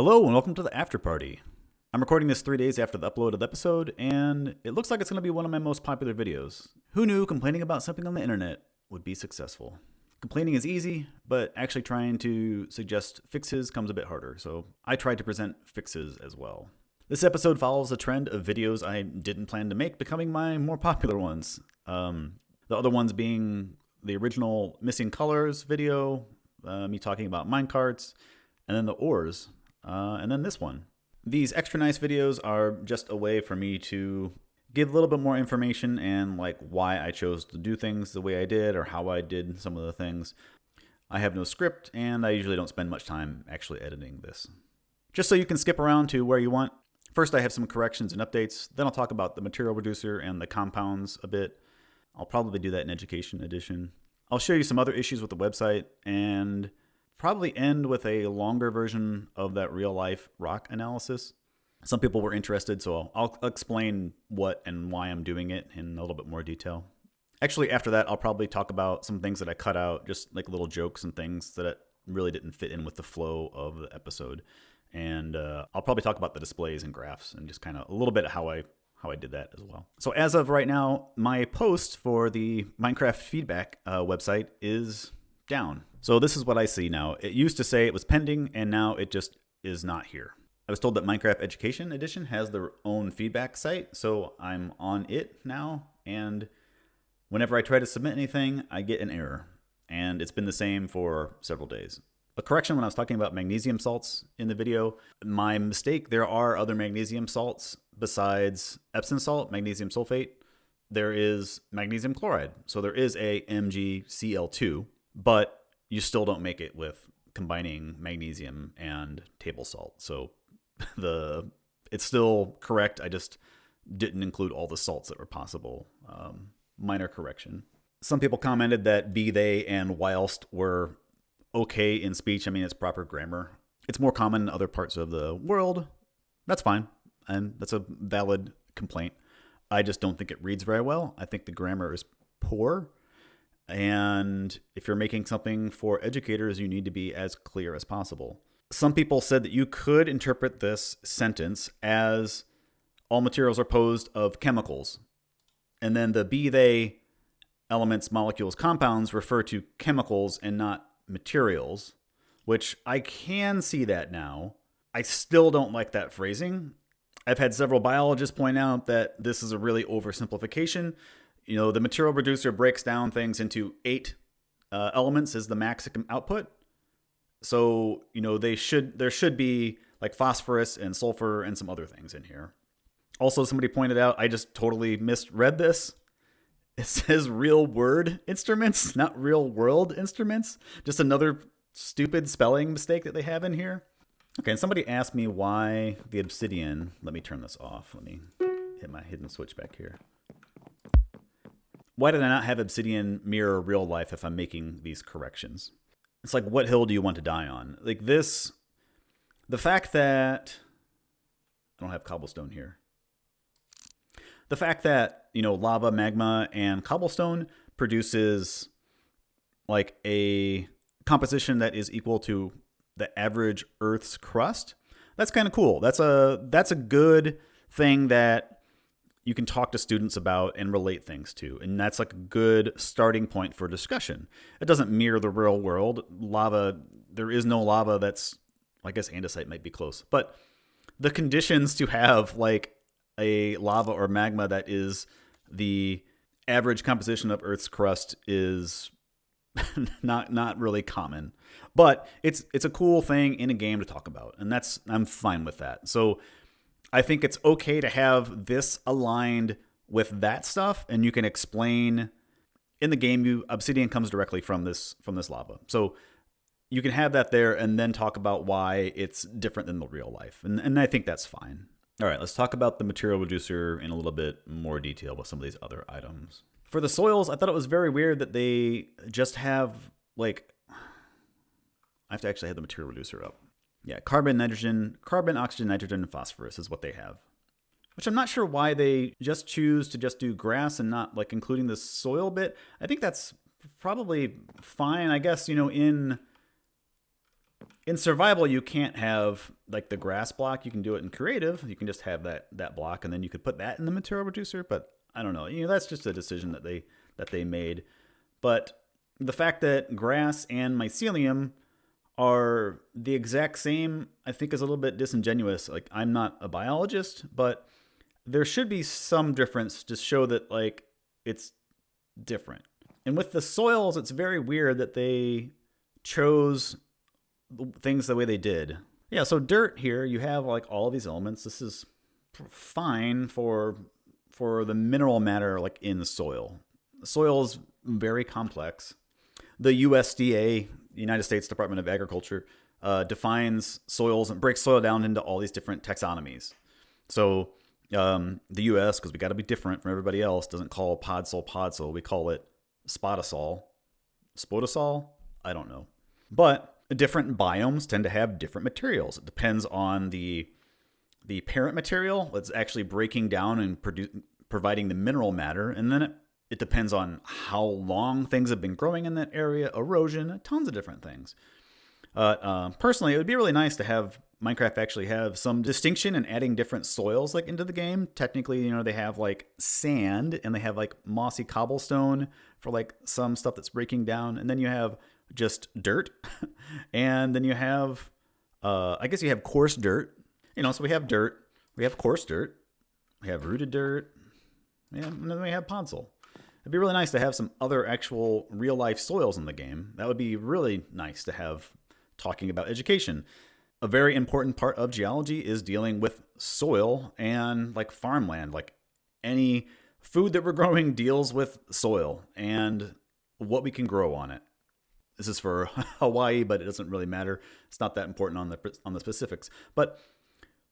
Hello and welcome to the after party. I'm recording this 3 days after the upload of the episode, and it looks like it's going to be one of my most popular videos. Who knew complaining about something on the internet would be successful? Complaining is easy, but actually trying to suggest fixes comes a bit harder, so I tried to present fixes as well. This episode follows a trend of videos I didn't plan to make becoming my more popular ones. The other ones being the original Missing Colors video, me talking about minecarts, and then the ores. And then this one. These extra nice videos are just a way for me to give a little bit more information and like why I chose to do things the way I did or how I did some of the things. I have no script and I usually don't spend much time actually editing this. Just so you can skip around to where you want. First I have some corrections and updates. Then I'll talk about the material reducer and the compounds a bit. I'll probably do that in Education Edition. I'll show you some other issues with the website and probably end with a longer version of that real life rock analysis. Some people were interested, so I'll explain what and why I'm doing it in a little bit more detail. Actually, after that, I'll probably talk about some things that I cut out, just like little jokes and things that really didn't fit in with the flow of the episode. And I'll probably talk about the displays and graphs and just kind of a little bit how I did that as well. So as of right now, my post for the Minecraft feedback website is down. So this is what I see now. It used to say it was pending, and now it just is not here. I was told that Minecraft Education Edition has their own feedback site, so I'm on it now, and whenever I try to submit anything, I get an error, and it's been the same for several days. A correction when I was talking about magnesium salts in the video, my mistake, there are other magnesium salts besides Epsom salt, magnesium sulfate. There is magnesium chloride, so there is a MgCl2, but you still don't make it with combining magnesium and table salt. So it's still correct. I just didn't include all the salts that were possible. Minor correction. Some people commented that be, they, and whilst were okay in speech. I mean, it's proper grammar. It's more common in other parts of the world. That's fine. And that's a valid complaint. I just don't think it reads very well. I think the grammar is poor. And if you're making something for educators, you need to be as clear as possible. Some people said that you could interpret this sentence as all materials are composed of chemicals. And then the be, they, elements, molecules, compounds refer to chemicals and not materials, which I can see that now. I still don't like that phrasing. I've had several biologists point out that this is a really oversimplification. You know, the material reducer breaks down things into 8 elements as the maximum output. So, you know, there should be like phosphorus and sulfur and some other things in here. Also, somebody pointed out, I just totally misread this. It says real word instruments, not real world instruments. Just another stupid spelling mistake that they have in here. Okay, and somebody asked me why the obsidian, let me turn this off. Let me hit my hidden switch back here. Why did I not have obsidian mirror real life if I'm making these corrections? It's like, what hill do you want to die on? Like this, the fact that, I don't have cobblestone here. The fact that, you know, lava, magma, and cobblestone produces like a composition that is equal to the average Earth's crust, that's kind of cool. That's a good thing that you can talk to students about and relate things to. And that's like a good starting point for discussion. It doesn't mirror the real world. Lava, there is no lava that's, I guess andesite might be close. But the conditions to have like a lava or magma that is the average composition of Earth's crust is not really common. But it's a cool thing in a game to talk about. And I'm fine with that. So I think it's okay to have this aligned with that stuff, and you can explain in the game. Obsidian comes directly from this lava, so you can have that there, and then talk about why it's different than the real life, and I think that's fine. All right, let's talk about the material reducer in a little bit more detail with some of these other items. For the soils, I thought it was very weird that they just have like, I have to actually have the material reducer up. Yeah, carbon, oxygen, nitrogen, and phosphorus is what they have. Which I'm not sure why they just choose to just do grass and not like including the soil bit. I think that's probably fine. I guess, you know, in In survival, you can't have like the grass block. You can do it in creative. You can just have that block, and then you could put that in the material reducer. But I don't know. That's just a decision that they made. But the fact that grass and mycelium are the exact same, I think, is a little bit disingenuous. Like, I'm not a biologist, but there should be some difference to show that like it's different. And with the soils, it's very weird that they chose things the way they did. Yeah, so dirt here, you have like all of these elements. This is fine for the mineral matter like in the soil. The soil is very complex. The USDA, United States Department of Agriculture, defines soils and breaks soil down into all these different taxonomies. So the U.S., because we got to be different from everybody else, doesn't call podsol. We call it spotosol. Spotosol? I don't know. But different biomes tend to have different materials. It depends on the parent material that's actually breaking down and providing the mineral matter. And then it depends on how long things have been growing in that area, erosion, tons of different things. Personally, it would be really nice to have Minecraft actually have some distinction in adding different soils like into the game. Technically, they have like sand and they have like mossy cobblestone for like some stuff that's breaking down. And then you have just dirt. And then you have, I guess you have coarse dirt. So we have dirt, we have coarse dirt, we have rooted dirt, and then we have podsol. It'd be really nice to have some other actual real life soils in the game. That would be really nice to have talking about education. A very important part of geology is dealing with soil and like farmland. Like any food that we're growing deals with soil and what we can grow on it. This is for Hawaii, but it doesn't really matter. It's not that important on the specifics. But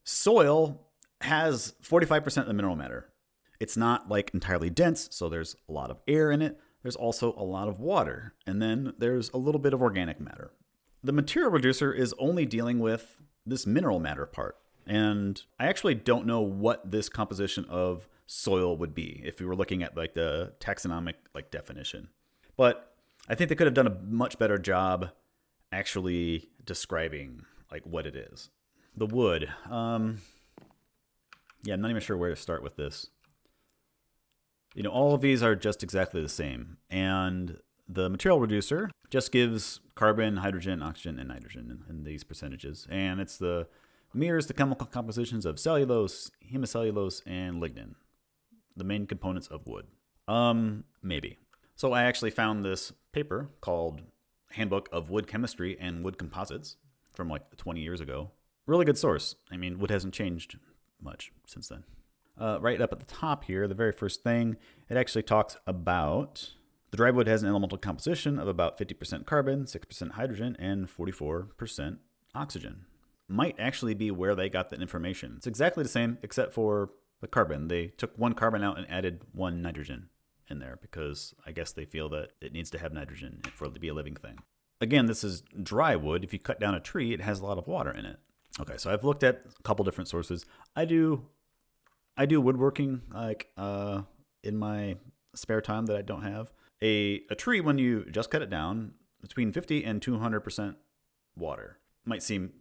soil has 45% of the mineral matter. It's not like entirely dense, so there's a lot of air in it. There's also a lot of water, and then there's a little bit of organic matter. The material reducer is only dealing with this mineral matter part, and I actually don't know what this composition of soil would be if we were looking at like the taxonomic like definition. But I think they could have done a much better job actually describing like what it is. The wood. I'm not even sure where to start with this. All of these are just exactly the same. And the material reducer just gives carbon, hydrogen, oxygen, and nitrogen in these percentages. And mirrors the chemical compositions of cellulose, hemicellulose, and lignin, the main components of wood. Maybe. So I actually found this paper called Handbook of Wood Chemistry and Wood Composites from like 20 years ago. Really good source. Wood hasn't changed much since then. Right up at the top here, the very first thing, it actually talks about the dry wood has an elemental composition of about 50% carbon, 6% hydrogen, and 44% oxygen. Might actually be where they got that information. It's exactly the same except for the carbon. They took one carbon out and added one nitrogen in there because I guess they feel that it needs to have nitrogen for it to be a living thing. Again, this is dry wood. If you cut down a tree, it has a lot of water in it. Okay, so I've looked at a couple different sources. I do woodworking like in my spare time that I don't have. A tree, when you just cut it down, between 50 and 200% water. Might seem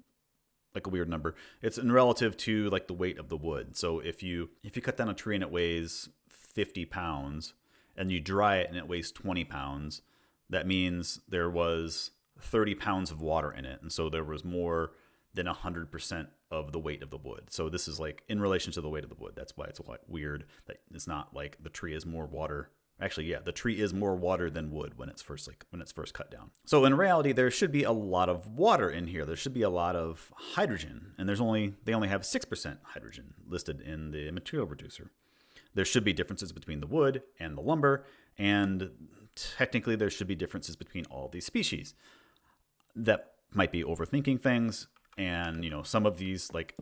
like a weird number. It's in relative to like the weight of the wood. So if you cut down a tree and it weighs 50 pounds and you dry it and it weighs 20 pounds, that means there was 30 pounds of water in it. And so there was more than 100% of the weight of the wood. So this is like in relation to the weight of the wood. That's why it's like weird that it's not like the tree is more water. Actually, yeah, the tree is more water than wood when it's first cut down. So in reality, there should be a lot of water in here. There should be a lot of hydrogen, and they only have 6% hydrogen listed in the material reducer. There should be differences between the wood and the lumber, and technically there should be differences between all these species. That might be overthinking things, and some of these like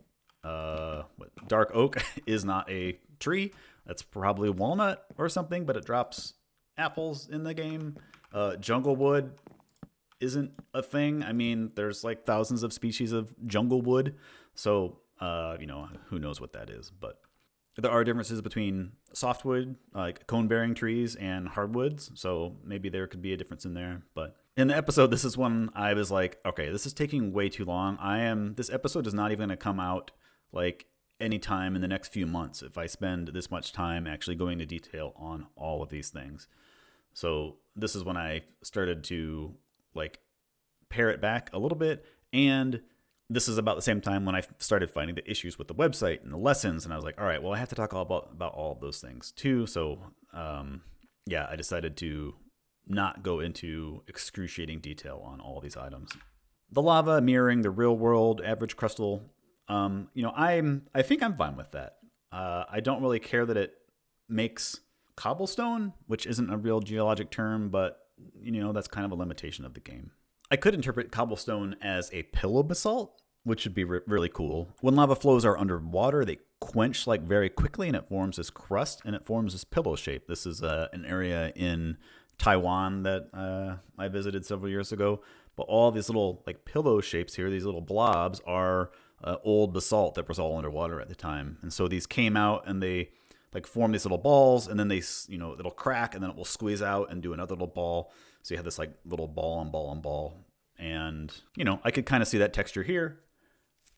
dark oak is not a tree. That's probably walnut or something, but it drops apples in the game. Jungle wood isn't a thing. There's like thousands of species of jungle wood. So, who knows what that is. But there are differences between softwood, like cone-bearing trees, and hardwoods. So maybe there could be a difference in there. But In the episode, this is when I was like, okay, this is taking way too long. This episode is not even going to come out like anytime in the next few months if I spend this much time actually going into detail on all of these things. So this is when I started to like pare it back a little bit. And this is about the same time when I started finding the issues with the website and the lessons. And I was like, all right, well, I have to talk all about all of those things too. So I decided to not go into excruciating detail on all these items. The lava mirroring the real world average crustal, I think I'm fine with that. I don't really care that it makes cobblestone, which isn't a real geologic term, but that's kind of a limitation of the game. I could interpret cobblestone as a pillow basalt, which would be really cool. When lava flows are underwater, they quench like very quickly and it forms this crust and it forms this pillow shape. This is an area in Taiwan that I visited several years ago. But all these little like pillow shapes here, these little blobs are old basalt that was all underwater at the time. And so these came out and they like form these little balls, and then they, it'll crack and then it will squeeze out and do another little ball. So you have this like little ball on ball on ball. And, I could kind of see that texture here.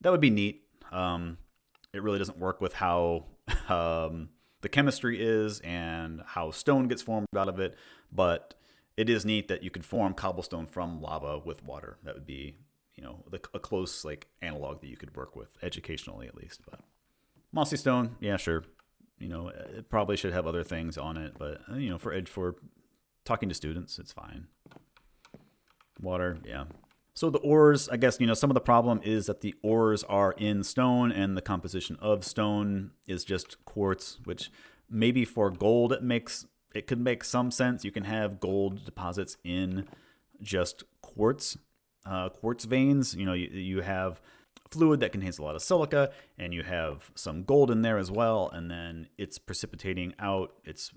That would be neat. It really doesn't work with how the chemistry is and how stone gets formed out of it. But it is neat that you could form cobblestone from lava with water. That would be, a close like analog that you could work with, educationally at least. But mossy stone, yeah, sure. It probably should have other things on it, but for talking to students, it's fine. Water, yeah. So the ores, I guess, some of the problem is that the ores are in stone and the composition of stone is just quartz, which maybe for gold it could make some sense. You can have gold deposits in just quartz veins. You have fluid that contains a lot of silica and you have some gold in there as well, and then it's precipitating out, it's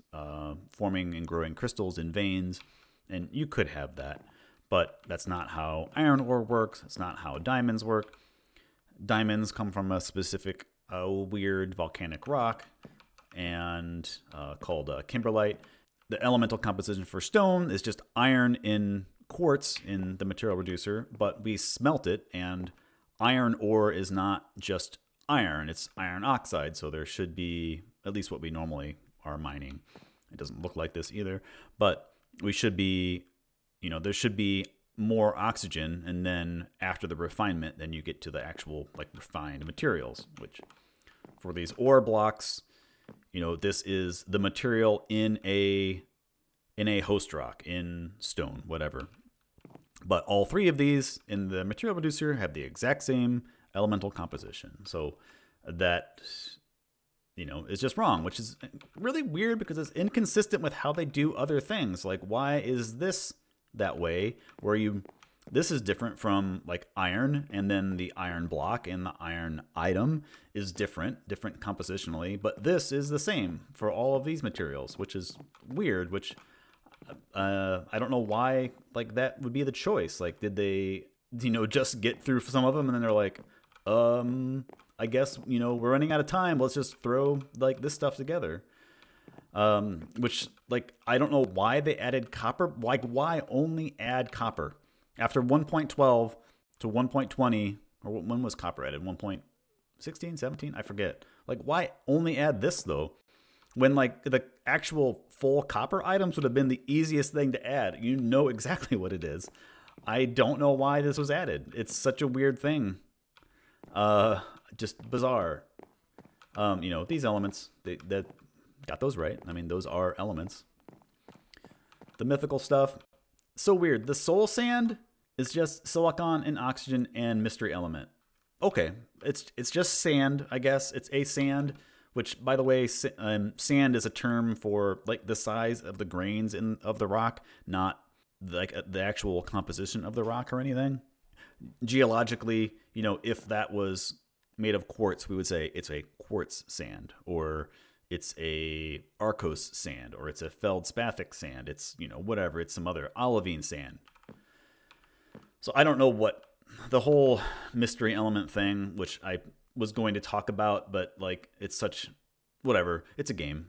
forming and growing crystals in veins, and you could have that. But that's not how iron ore works. It's not how diamonds work. Diamonds come from a specific weird volcanic rock and called kimberlite. The elemental composition for stone is just iron in quartz in the material reducer, but we smelt it, and iron ore is not just iron, it's iron oxide, so there should be at least what we normally are mining. It doesn't look like this either, but we should be, there should be more oxygen, and then after the refinement, then you get to the actual like refined materials, which for these ore blocks, this is the material in a host rock, in stone, whatever. But all three of these in the material reducer have the exact same elemental composition. So that, is just wrong, which is really weird because it's inconsistent with how they do other things. Like, why is this that way where this is different from like iron, and then the iron block and the iron item is different compositionally, but this is the same for all of these materials, which is weird, which I don't know why like that would be the choice. Like, did they, just get through some of them and then they're like, I guess, we're running out of time. Let's just throw like this stuff together. Which like, I don't know why they added copper. Like, why only add copper after 1.12 to 1.20, or when was copper added? 1.16, 17? I forget. Like, why only add this though? When like the actual full copper items would have been the easiest thing to add. You know exactly what it is. I don't know why this was added. It's such a weird thing. Just bizarre. These elements, that got those right. I mean, those are elements. The mythical stuff, so weird. The soul sand is just silicon and oxygen and mystery element. Okay, it's just sand, I guess. It's a sand. Which, by the way, sand is a term for like the size of the grains of the rock, not like the actual composition of the rock or anything. Geologically, if that was made of quartz, we would say it's a quartz sand, or it's a Arcos sand, or it's a feldspathic sand. It's, whatever. It's some other olivine sand. So I don't know what the whole mystery element thing, which I was going to talk about, but like, it's such, whatever, it's a game.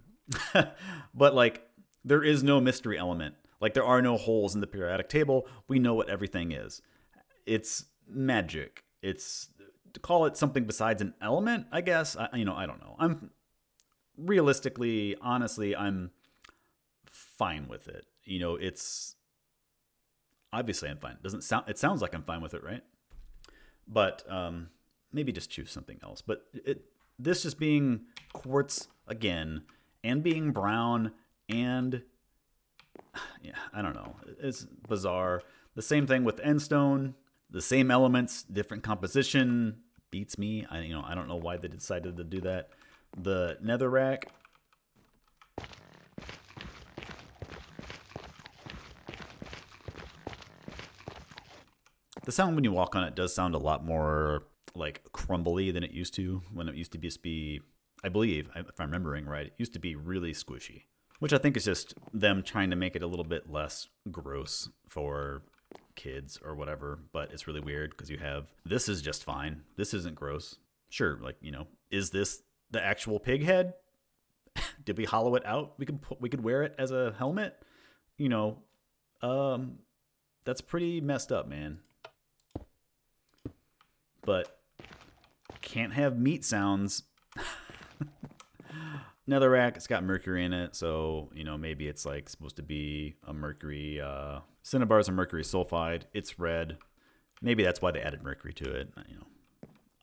But like, there is no mystery element. Like there are no holes in the periodic table. We know what everything is. It's magic. It's to call it something besides an element, I guess. I don't know. I'm realistically, honestly, I'm fine with it. It's obviously I'm fine. It sounds like I'm fine with it, right? But maybe just choose something else. But this just being quartz again and being brown and yeah, I don't know. It's bizarre. The same thing with endstone. The same elements, different composition. Beats me. I don't know why they decided to do that. The netherrack. The sound when you walk on it does sound a lot more like crumbly than it used to. When it used to just be, I believe, if I'm remembering right, it used to be really squishy. Which I think is just them trying to make it a little bit less gross for kids or whatever. But it's really weird because this is just fine. This isn't gross. Sure, is this the actual pig head? Did we hollow it out? We could wear it as a helmet. That's pretty messed up, man. But can't have meat sounds. Netherrack, it's got mercury in it, so maybe it's like supposed to be a mercury. Cinnabar's a mercury sulfide. It's red. Maybe that's why they added mercury to it.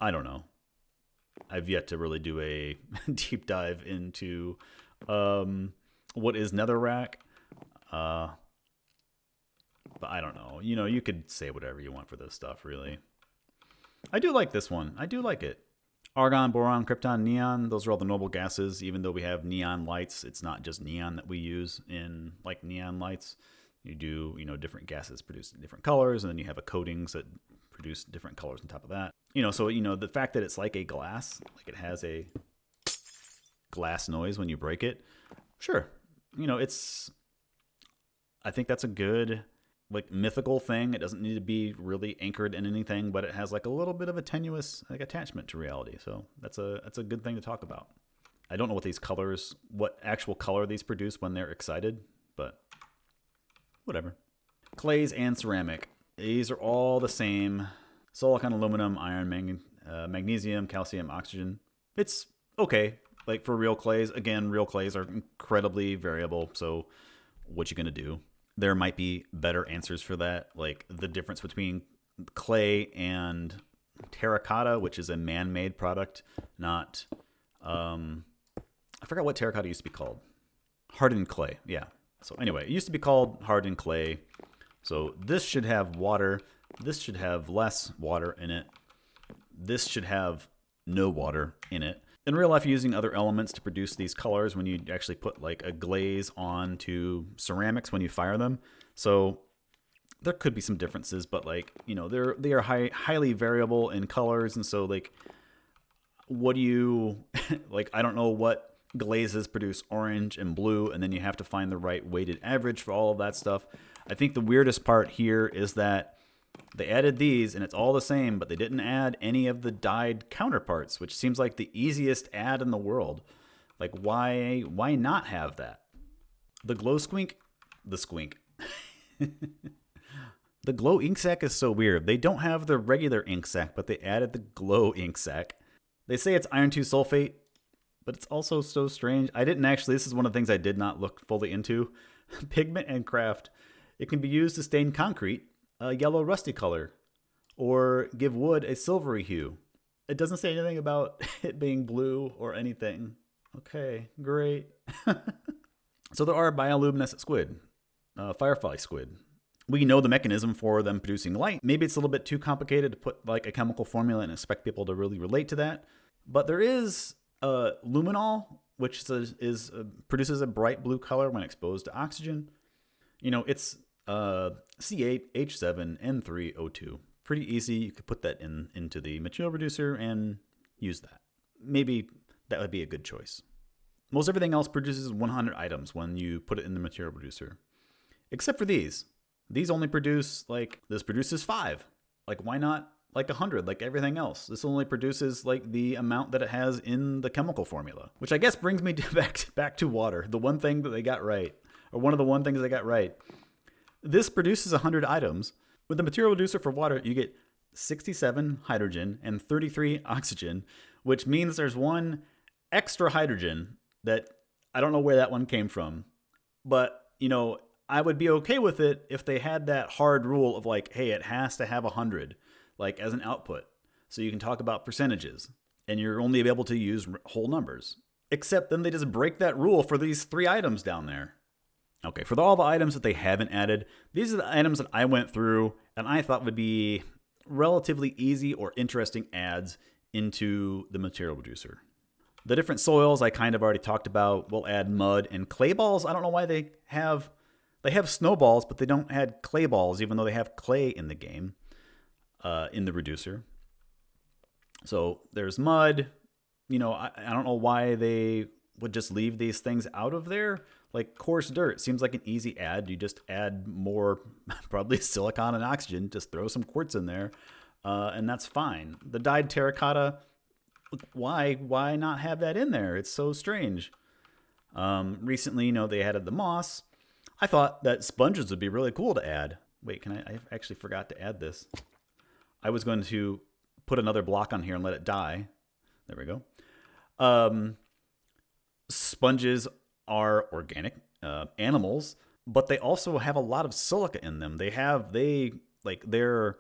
I don't know. I've yet to really do a deep dive into what is netherrack. But I don't know. You could say whatever you want for this stuff, really. I do like this one. I do like it. Argon, boron, krypton, neon, those are all the noble gases. Even though we have neon lights, it's not just neon that we use in like neon lights. You do, different gases produce different colors, and then you have coatings that produce different colors on top of that. So the fact that it's like a glass, like it has a glass noise when you break it. Sure. I think that's a good like mythical thing. It doesn't need to be really anchored in anything, but it has like a little bit of a tenuous like attachment to reality. So that's a good thing to talk about. I don't know what actual color these produce when they're excited, but whatever. Clays and ceramic. These are all the same. Silicon, aluminum, iron, magnesium, calcium, oxygen. It's okay. Like for real clays, again, real clays are incredibly variable. So what you gonna do? There might be better answers for that, like the difference between clay and terracotta, which is a man-made product, not I forgot what terracotta used to be called. Hardened clay, yeah. So anyway, it used to be called hardened clay. So this should have water. This should have less water in it. This should have no water in it. In real life, you're using other elements to produce these colors when you actually put like a glaze onto ceramics when you fire them. So there could be some differences, but like, they are highly variable in colors. And so like, what do you, like, I don't know what glazes produce orange and blue, and then you have to find the right weighted average for all of that stuff. I think the weirdest part here is that they added these and it's all the same, but they didn't add any of the dyed counterparts, which seems like the easiest add in the world. Like why not have that? The glow squink, the squink. The glow ink sac is so weird. They don't have the regular ink sac, but they added the glow ink sac. They say it's iron 2 sulfate, but it's also so strange. This is one of the things I did not look fully into. Pigment and craft. It can be used to stain concrete a yellow rusty color or give wood a silvery hue. It doesn't say anything about it being blue or anything. Okay, great. So there are bioluminescent squid, firefly squid. We know the mechanism for them producing light. Maybe it's a little bit too complicated to put like a chemical formula and expect people to really relate to that. But there is luminol, which produces a bright blue color when exposed to oxygen. It's C8H7N3O2. Pretty easy. You could put that into the material reducer and use that. Maybe that would be a good choice. Most everything else produces 100 items when you put it in the material reducer. Except for these. These only produce, this produces 5. Like, why not 100 like everything else? This only produces the amount that it has in the chemical formula. Which I guess brings me back to water. The one thing that they got right. Or one of the one things they got right. This produces 100 items. With the material reducer for water, you get 67 hydrogen and 33 oxygen, which means there's one extra hydrogen that I don't know where that one came from. But, I would be okay with it if they had that hard rule of like, hey, it has to have 100, like as an output. So you can talk about percentages and you're only able to use whole numbers. Except then they just break that rule for these 3 items down there. Okay, for all the items that they haven't added, these are the items that I went through and I thought would be relatively easy or interesting adds into the material reducer. The different soils I kind of already talked about. We'll add mud and clay balls. I don't know why they have snowballs, but they don't add clay balls, even though they have clay in the game, in the reducer. So there's mud. I don't know why they would just leave these things out of there. Like coarse dirt seems like an easy add. You just add more, probably silicon and oxygen. Just throw some quartz in there, and that's fine. The dyed terracotta, why not have that in there? It's so strange. Recently, they added the moss. I thought that sponges would be really cool to add. Wait, I actually forgot to add this. I was going to put another block on here and let it die. There we go. Sponges are organic animals, but they also have a lot of silica in them. Their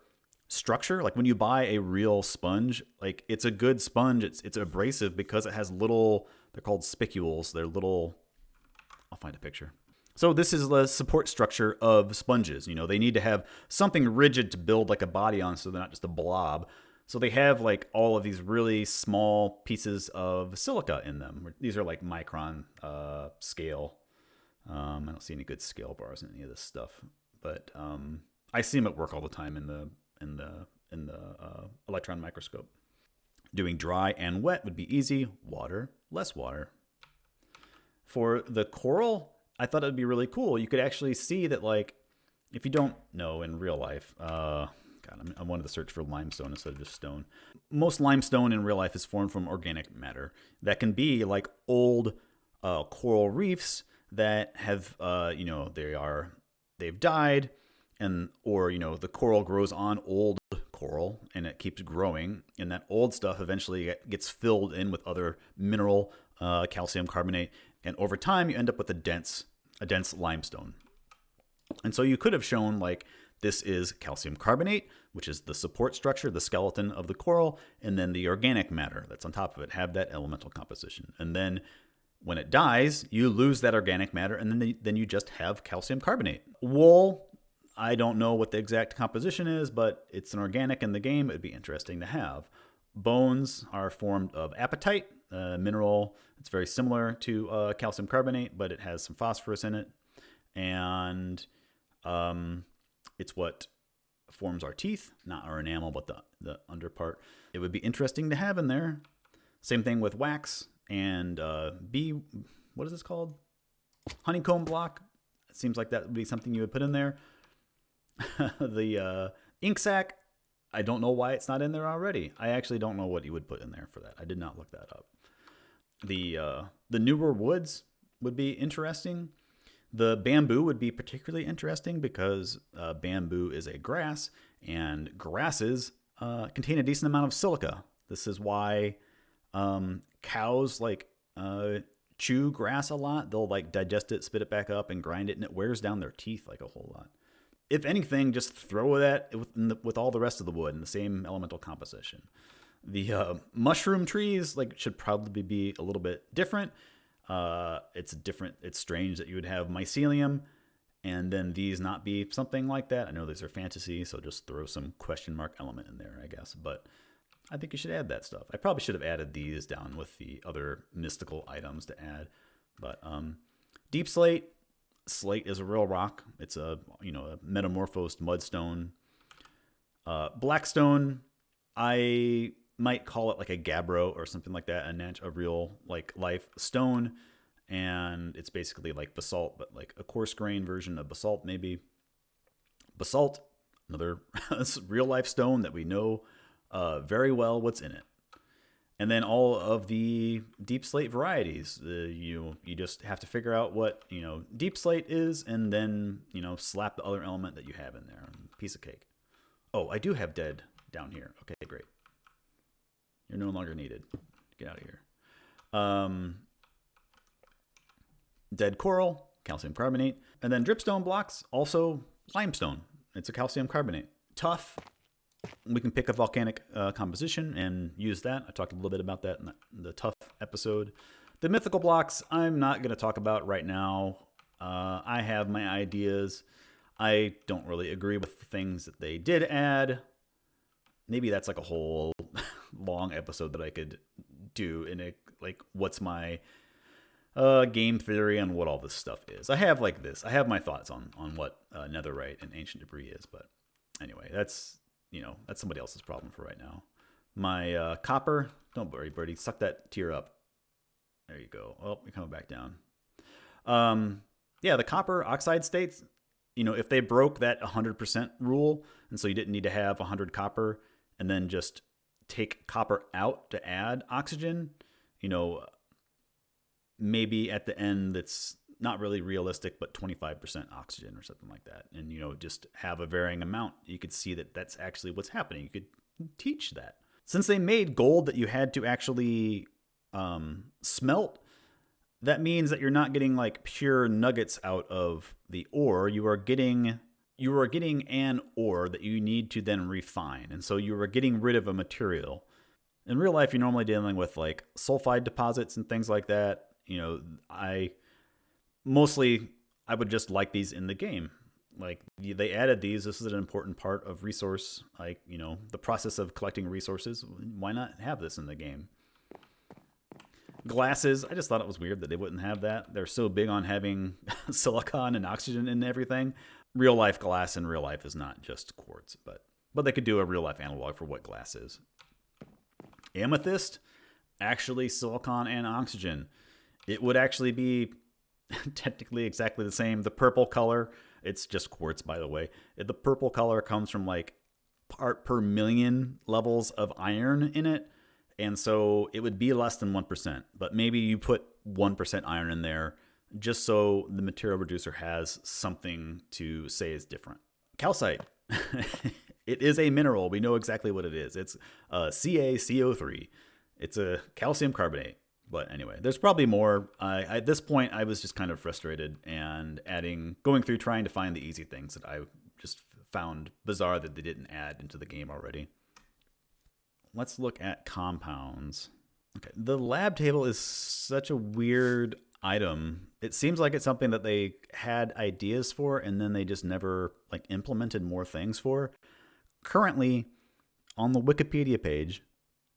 structure, like when you buy a real sponge, like it's a good sponge. It's abrasive because it has little, they're called spicules. They're little, I'll find a picture. So this is the support structure of sponges. They need to have something rigid to build like a body on so they're not just a blob. So they have like all of these really small pieces of silica in them. These are like micron scale. I don't see any good scale bars in any of this stuff, but I see them at work all the time in the electron microscope. Doing dry and wet would be easy. Water, less water. For the coral, I thought it would be really cool. You could actually see that, like, if you don't know in real life, I wanted to search for limestone instead of just stone. Most limestone in real life is formed from organic matter. That can be like old coral reefs that have, they've died, or the coral grows on old coral and it keeps growing, and that old stuff eventually gets filled in with other mineral, calcium carbonate, and over time you end up with a dense limestone. And so you could have shown like this is calcium carbonate, which is the support structure, the skeleton of the coral, and then the organic matter that's on top of it have that elemental composition. And then when it dies, you lose that organic matter, and then you just have calcium carbonate. Wool, I don't know what the exact composition is, but it's an organic in the game. It'd be interesting to have. Bones are formed of apatite, a mineral. It's very similar to calcium carbonate, but it has some phosphorus in it. And it's what forms our teeth, not our enamel, but the under part. It would be interesting to have in there. Same thing with wax and what is this called? Honeycomb block. It seems like that would be something you would put in there. The ink sac, I don't know why it's not in there already. I actually don't know what you would put in there for that. I did not look that up. The newer woods would be interesting. The bamboo would be particularly interesting because bamboo is a grass, and grasses contain a decent amount of silica. This is why cows chew grass a lot. They'll digest it, spit it back up, and grind it, and it wears down their teeth a whole lot. If anything, just throw that with all the rest of the wood in the same elemental composition. The mushroom trees should probably be a little bit different. It's different. It's strange that you would have mycelium and then these not be something like that. I know these are fantasy, so just throw some question mark element in there, I guess. But I think you should add that stuff. I probably should have added these down with the other mystical items to add. But deep slate. Slate is a real rock. It's a metamorphosed mudstone. Blackstone, I might call it like a gabbro or something like that, a real life stone, and it's basically like basalt, but like a coarse grain version of basalt maybe. Basalt, another real life stone that we know very well what's in it. And then all of the deep slate varieties, you just have to figure out what, deep slate is, and then, slap the other element that you have in there. Piece of cake. Oh, I do have dead down here. Okay, great. You're no longer needed. Get out of here. Dead coral, calcium carbonate. And then dripstone blocks, also limestone. It's a calcium carbonate. Tough. We can pick a volcanic composition and use that. I talked a little bit about that in the tough episode. The mythical blocks, I'm not going to talk about right now. I have my ideas. I don't really agree with the things that they did add. Maybe that's like a whole long episode that I could do in what's my game theory on what all this stuff is. I have my thoughts on what netherite and ancient debris is, but anyway, that's somebody else's problem for right now. My copper, don't worry, birdie, suck that tear up. There you go. Oh, you're coming back down. The copper oxide states, if they broke that 100% rule, and so you didn't need to have 100 copper and then just take copper out to add oxygen, maybe at the end that's not really realistic, but 25% oxygen or something like that. And, just have a varying amount. You could see that that's actually what's happening. You could teach that. Since they made gold that you had to actually smelt, that means that you're not getting like pure nuggets out of the ore. You are getting an ore that you need to then refine. And so you are getting rid of a material. In real life, you're normally dealing with like sulfide deposits and things like that. I would just like these in the game. Like they added these. This is an important part of resource, the process of collecting resources. Why not have this in the game? Glasses. I just thought it was weird that they wouldn't have that. They're so big on having silicon and oxygen and everything. Real life glass in real life is not just quartz, but they could do a real life analog for what glass is. Amethyst, actually silicon and oxygen. It would actually be technically exactly the same. The purple color, it's just quartz, by the way. The purple color comes from like part per million levels of iron in it. And so it would be less than 1%, but maybe you put 1% iron in there just so the material reducer has something to say is different. Calcite. It is a mineral. We know exactly what it is. It's CaCO3. It's a calcium carbonate. But anyway, there's probably more. At this point, I was just kind of frustrated and going through trying to find the easy things that I just found bizarre that they didn't add into the game already. Let's look at compounds. Okay, the lab table is such a weird item. It seems like it's something that they had ideas for and then they just never implemented more things for. Currently, on the Wikipedia page,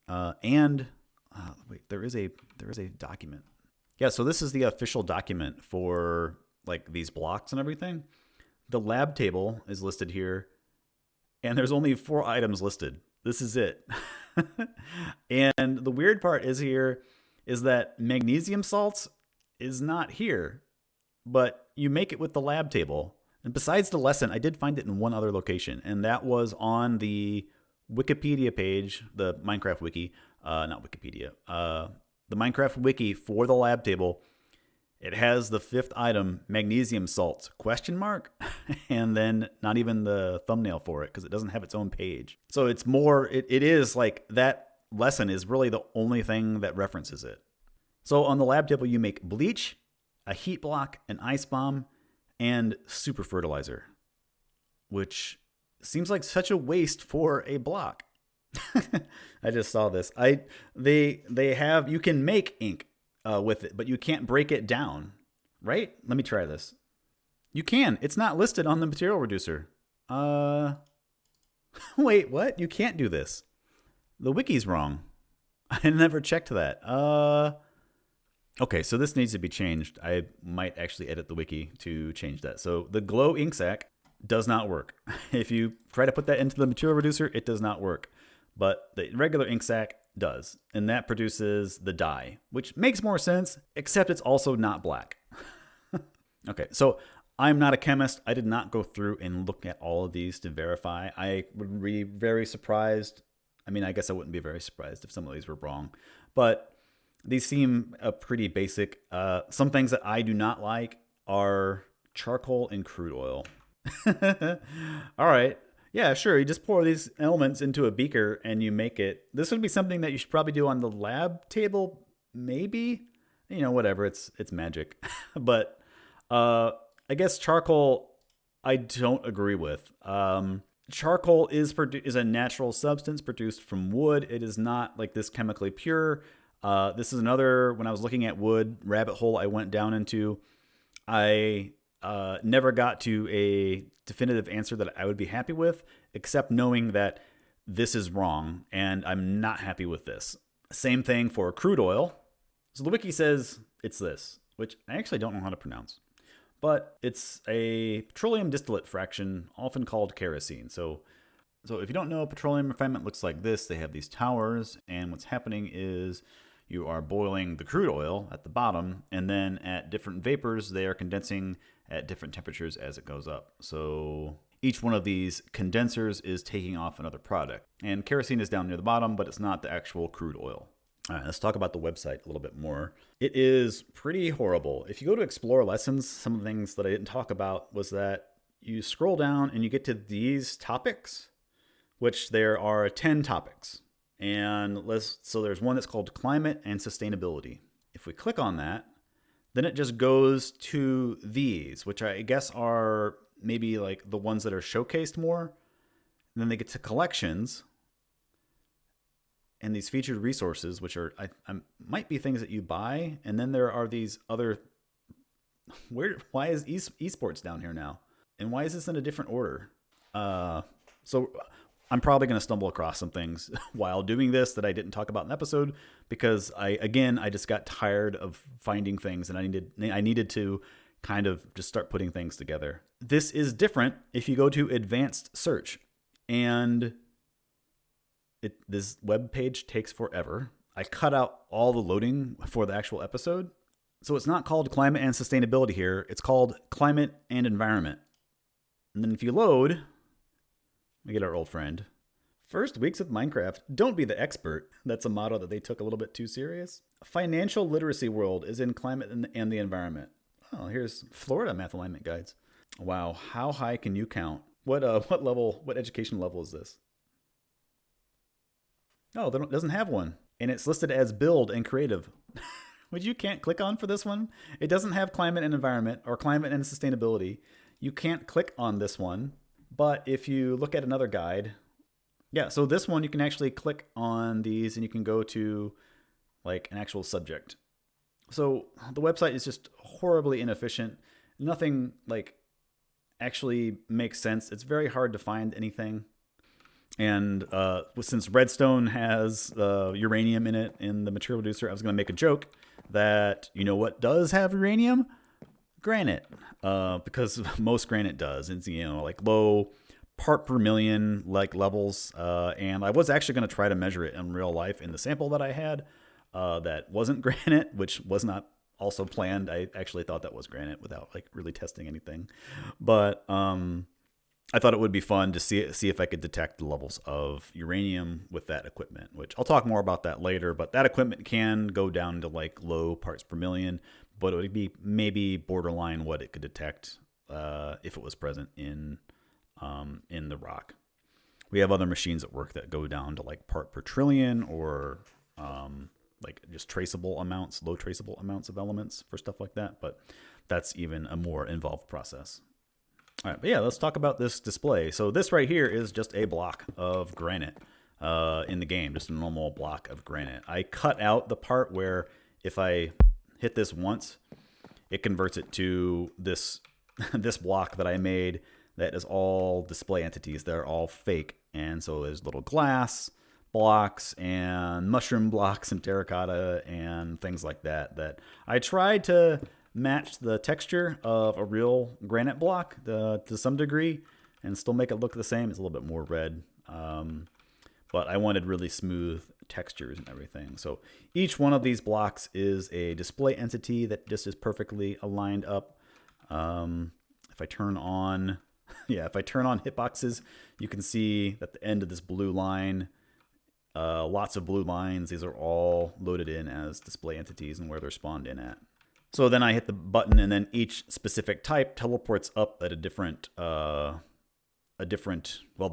there is a document. Yeah, so this is the official document for these blocks and everything. The lab table is listed here, and there's only 4 items listed. This is it. And the weird part is that magnesium salts is not here, but you make it with the lab table. And besides the lesson, I did find it in one other location, and that was on the Wikipedia page, the Minecraft wiki, not Wikipedia, the Minecraft wiki for the lab table. It has the 5th item, magnesium salts, ? And then not even the thumbnail for it because it doesn't have its own page. So it's more, it is like that lesson is really the only thing that references it. So on the lab table, you make bleach, a heat block, an ice bomb, and super fertilizer, which seems like such a waste for a block. I just saw this. You can make ink with it, but you can't break it down, right? Let me try this. You can. It's not listed on the material reducer. Wait, what? You can't do this. The wiki's wrong. I never checked that. Okay, so this needs to be changed. I might actually edit the wiki to change that. So the glow ink sac does not work. If you try to put that into the material reducer, it does not work. But the regular ink sac does, and that produces the dye, which makes more sense, except it's also not black. Okay, so I'm not a chemist. I did not go through and look at all of these to verify. I would be very surprised I mean, I guess I wouldn't be very surprised if some of these were wrong, but these seem pretty basic. Some things that I do not like are charcoal and crude oil. All right. Yeah, sure. You just pour these elements into a beaker and you make it. This would be something that you should probably do on the lab table, maybe. Whatever. It's magic. But I guess charcoal, I don't agree with. Charcoal is a natural substance produced from wood. It is not like this chemically pure. This is another, when I was looking at wood, rabbit hole I went down into. I never got to a definitive answer that I would be happy with, except knowing that this is wrong and I'm not happy with this. Same thing for crude oil. So the wiki says it's this, which I actually don't know how to pronounce. But it's a petroleum distillate fraction, often called kerosene. So if you don't know, petroleum refinement looks like this. They have these towers, and what's happening is you are boiling the crude oil at the bottom, and then at different vapors, they are condensing at different temperatures as it goes up. So each one of these condensers is taking off another product. And kerosene is down near the bottom, but it's not the actual crude oil. All right, let's talk about the website a little bit more. It is pretty horrible. If you go to Explore Lessons, some of the things that I didn't talk about was that you scroll down and you get to these topics, which there are 10 topics. And so there's one that's called climate and sustainability. If we click on that, then it just goes to these, which I guess are maybe like the ones that are showcased more. And then they get to collections and these featured resources, which are I might be things that you buy. And then there are these other. Why is esports down here now? And why is this in a different order? So I'm probably going to stumble across some things while doing this that I didn't talk about in the episode, because I just got tired of finding things and I needed to kind of just start putting things together. This is different if you go to advanced search, and this web page takes forever. I cut out all the loading for the actual episode. So it's not called climate and sustainability here. It's called climate and environment. And then if you load, we get our old friend. First weeks with Minecraft, don't be the expert. That's a motto that they took a little bit too serious. Financial literacy world is in climate and the environment. Oh, here's Florida math alignment guides. Wow, how high can you count? What education level is this? Oh, it doesn't have one. And it's listed as build and creative. Which you can't click on for this one. It doesn't have climate and environment or climate and sustainability. You can't click on this one. But if you look at another guide, yeah, so this one you can actually click on these and you can go to like an actual subject. So the website is just horribly inefficient. Nothing like actually makes sense. It's very hard to find anything. And since redstone has uranium in it in the material reducer, I was going to make a joke that, you know what does have uranium? Granite. Because most granite does. It's, like low part per million like levels. And I was actually going to try to measure it in real life in the sample that I had that wasn't granite, which was not also planned. I actually thought that was granite without like really testing anything. But I thought it would be fun to see if I could detect the levels of uranium with that equipment, which I'll talk more about that later. But that equipment can go down to like low parts per million, but it would be maybe borderline what it could detect if it was present in the rock. We have other machines at work that go down to like part per trillion or like just traceable amounts, low traceable amounts of elements for stuff like that. But that's even a more involved process. All right, but yeah, let's talk about this display. So this right here is just a block of granite in the game, just a normal block of granite. I cut out the part where if I hit this once, it converts it to this this block that I made that is all display entities. They're all fake. And so there's little glass blocks and mushroom blocks and terracotta and things like that I tried to match the texture of a real granite block to some degree and still make it look the same. It's a little bit more red. But I wanted really smooth textures and everything. So each one of these blocks is a display entity that just is perfectly aligned up. If I turn on, if I turn on hitboxes, you can see that the end of this blue line lots of blue lines. These are all loaded in as display entities and where they're spawned in at. So then I hit the button, and then each specific type teleports up at the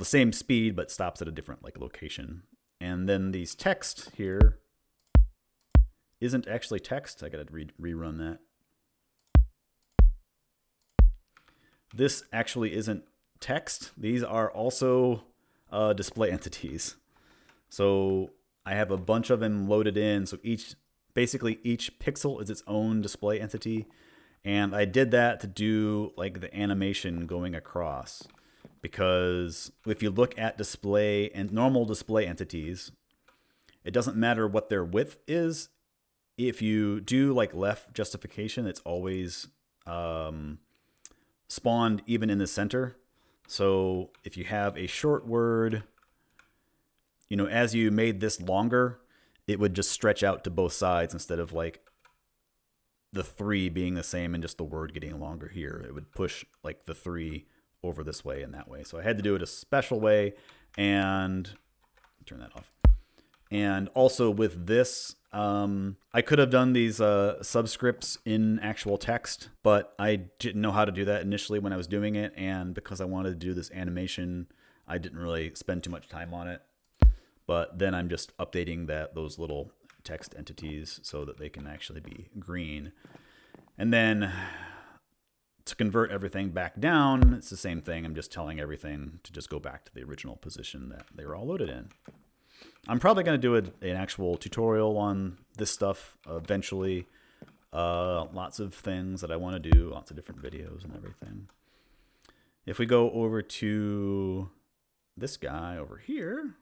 same speed, but stops at a different like location. And then these text here isn't actually text. I gotta rerun that. This actually isn't text. These are also display entities. So I have a bunch of them loaded in. So basically each pixel is its own display entity. And I did that to do like the animation going across. Because if you look at display and normal display entities, it doesn't matter what their width is. If you do like left justification, it's always spawned even in the center. So if you have a short word, you know, as you made this longer, it would just stretch out to both sides instead of like the 3 being the same and just the word getting longer here. It would push like the 3 over this way and that way. So I had to do it a special way, and turn that off. And also with this, I could have done these subscripts in actual text, but I didn't know how to do that initially when I was doing it. And because I wanted to do this animation, I didn't really spend too much time on it. But then I'm just updating those little text entities so that they can actually be green. And then to convert everything back down, it's the same thing. I'm just telling everything to just go back to the original position that they were all loaded in. I'm probably going to do an actual tutorial on this stuff eventually. Lots of things that I want to do, lots of different videos and everything. If we go over to this guy over here,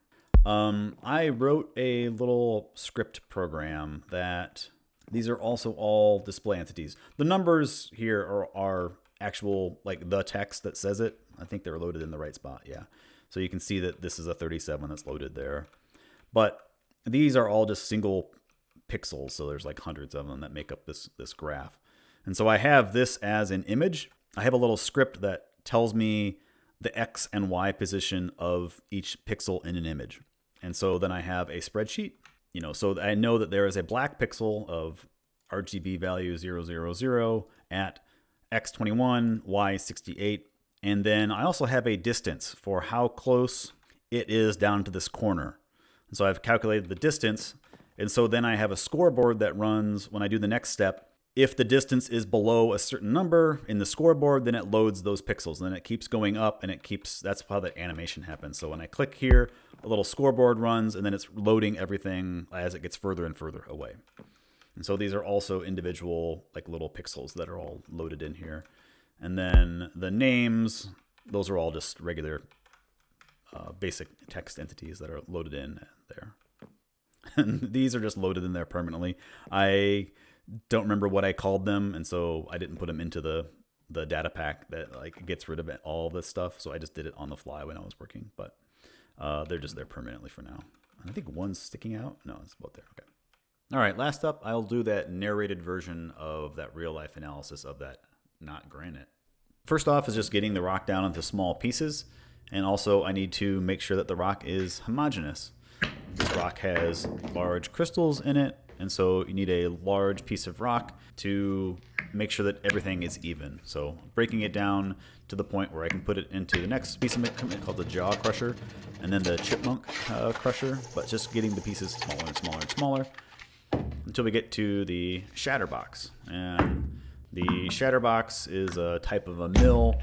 I wrote a little script program that these are also all display entities. The numbers here are actual, like the text that says it. I think they're loaded in the right spot, yeah. So you can see that this is a 37 that's loaded there. But these are all just single pixels, so there's like hundreds of them that make up this graph. And so I have this as an image. I have a little script that tells me the X and Y position of each pixel in an image. And so then I have a spreadsheet, you know, so I know that there is a black pixel of RGB value 000 at X21, Y68. And then I also have a distance for how close it is down to this corner. And so I've calculated the distance. And so then I have a scoreboard that runs when I do the next step. If the distance is below a certain number in the scoreboard, then it loads those pixels. And then it keeps going up, and that's how the animation happens. So when I click here, a little scoreboard runs, and then it's loading everything as it gets further and further away. And so these are also individual like little pixels that are all loaded in here. And then the names, those are all just regular basic text entities that are loaded in there. And these are just loaded in there permanently. I don't remember what I called them, and so I didn't put them into the data pack that like gets rid of all this stuff. So I just did it on the fly when I was working, but they're just there permanently for now. I think one's sticking out. No, it's about there. Okay. All right, last up, I'll do that narrated version of that real-life analysis of that not granite. First off is just getting the rock down into small pieces, and also I need to make sure that the rock is homogeneous. This rock has large crystals in it, and so you need a large piece of rock to make sure that everything is even. So breaking it down to the point where I can put it into the next piece of equipment called the jaw crusher, and then the chipmunk crusher, but just getting the pieces smaller and smaller and smaller until we get to the shatter box. And the shatter box is a type of a mill,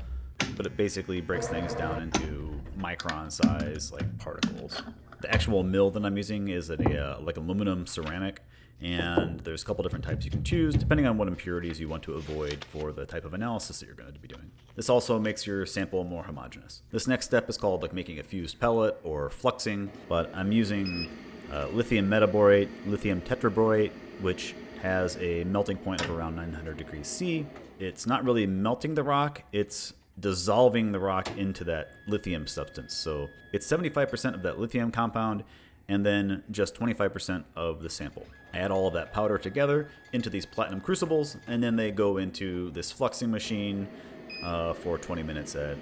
but it basically breaks things down into micron size like particles. The actual mill that I'm using is like aluminum ceramic, and there's a couple different types you can choose depending on what impurities you want to avoid for the type of analysis that you're going to be doing. This also makes your sample more homogeneous. This next step is called like making a fused pellet or fluxing, but I'm using lithium metaborate, lithium tetraborate, which has a melting point of around 900 degrees C. It's not really melting the rock, it's dissolving the rock into that lithium substance. So it's 75% of that lithium compound and then just 25% of the sample. I add all of that powder together into these platinum crucibles, and then they go into this fluxing machine for 20 minutes at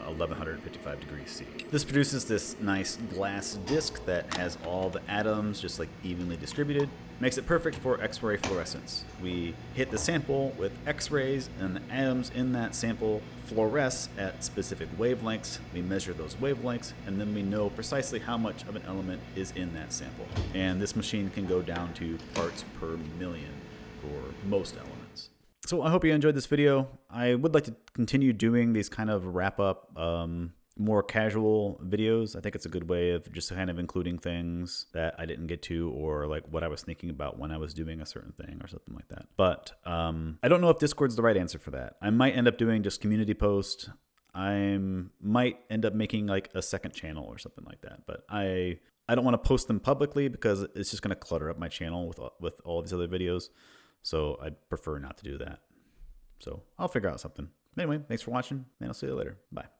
1155 degrees C. This produces this nice glass disc that has all the atoms just like evenly distributed. Makes it perfect for X-ray fluorescence. We hit the sample with X-rays and the atoms in that sample fluoresce at specific wavelengths. We measure those wavelengths and then we know precisely how much of an element is in that sample. And this machine can go down to parts per million for most elements. So I hope you enjoyed this video. I would like to continue doing these kind of wrap up, more casual videos. I think it's a good way of just kind of including things that I didn't get to, or like what I was thinking about when I was doing a certain thing or something like that. But I don't know if Discord's the right answer for that. I might end up doing just community posts. I might end up making like a second channel or something like that. But I don't want to post them publicly because it's just going to clutter up my channel with all these other videos. So I'd prefer not to do that. So I'll figure out something. Anyway, thanks for watching, and I'll see you later. Bye.